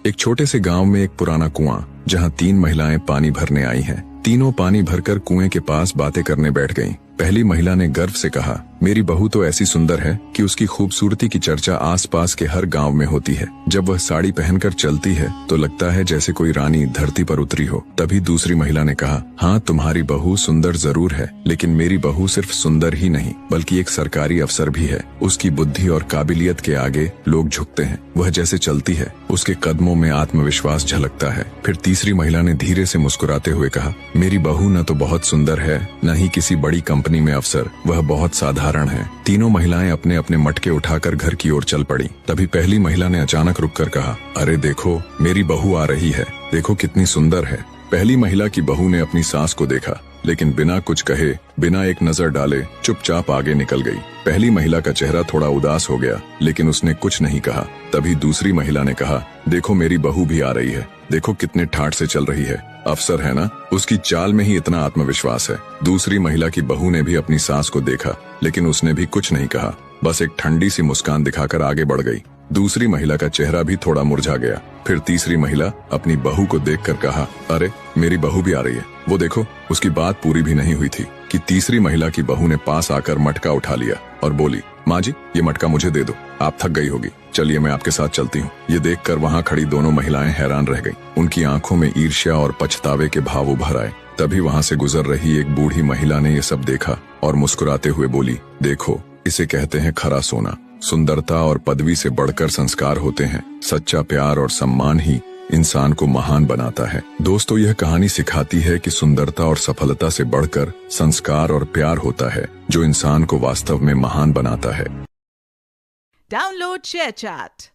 एक छोटे से गांव में एक पुराना कुआं, जहां 3 महिलाएं पानी भरने आई हैं। तीनों पानी भरकर कुएं के पास बातें करने बैठ गईं। पहली महिला ने गर्व से कहा, मेरी बहू तो ऐसी सुंदर है कि उसकी खूबसूरती की चर्चा आसपास के हर गांव में होती है। जब वह साड़ी पहनकर चलती है तो लगता है जैसे कोई रानी धरती पर उतरी हो। तभी दूसरी महिला ने कहा, हाँ तुम्हारी बहू सुंदर जरूर है, लेकिन मेरी बहू सिर्फ सुंदर ही नहीं बल्कि एक सरकारी अफसर भी है। उसकी बुद्धि और काबिलियत के आगे लोग झुकते हैं। वह जैसे चलती है उसके कदमों में आत्मविश्वास झलकता है। फिर तीसरी महिला ने धीरे से मुस्कुराते हुए कहा, मेरी बहू न तो बहुत सुंदर है न ही किसी बड़ी कंपनी में अफसर, वह बहुत साधारण है। तीनों महिलाएं अपने अपने मटके उठाकर घर की ओर चल पड़ी। तभी पहली महिला ने अचानक रुककर कहा, अरे देखो मेरी बहू आ रही है, देखो कितनी सुंदर है। पहली महिला की बहू ने अपनी सास को देखा, लेकिन बिना कुछ कहे, बिना एक नजर डाले चुपचाप आगे निकल गई। पहली महिला का चेहरा थोड़ा उदास हो गया, लेकिन उसने कुछ नहीं कहा। तभी दूसरी महिला ने कहा, देखो मेरी बहू भी आ रही है, देखो कितने ठाठ से चल रही है, अफसर है ना, उसकी चाल में ही इतना आत्मविश्वास है। दूसरी महिला की बहू ने भी अपनी सास को देखा, लेकिन उसने भी कुछ नहीं कहा, बस एक ठंडी सी मुस्कान दिखाकर आगे बढ़ गई। दूसरी महिला का चेहरा भी थोड़ा मुरझा गया। फिर तीसरी महिला अपनी बहू को देखकर कहा, अरे मेरी बहू भी आ रही है, वो देखो। उसकी बात पूरी भी नहीं हुई थी कि तीसरी महिला की बहू ने पास आकर मटका उठा लिया और बोली, माँ जी ये मटका मुझे दे दो, आप थक गई होगी, चलिए मैं आपके साथ चलती हूँ। ये देखकर वहाँ खड़ी दोनों महिलाएं हैरान रह गईं। उनकी आंखों में ईर्ष्या और पछतावे के भाव उभर आए। तभी वहाँ से गुजर रही एक बूढ़ी महिला ने ये सब देखा और मुस्कुराते हुए बोली, देखो इसे कहते हैं खरा सोना। सुंदरता और पदवी से बढ़कर संस्कार होते हैं। सच्चा प्यार और सम्मान ही इंसान को महान बनाता है। दोस्तों, यह कहानी सिखाती है कि सुंदरता और सफलता से बढ़कर संस्कार और प्यार होता है, जो इंसान को वास्तव में महान बनाता है। Download ShareChat.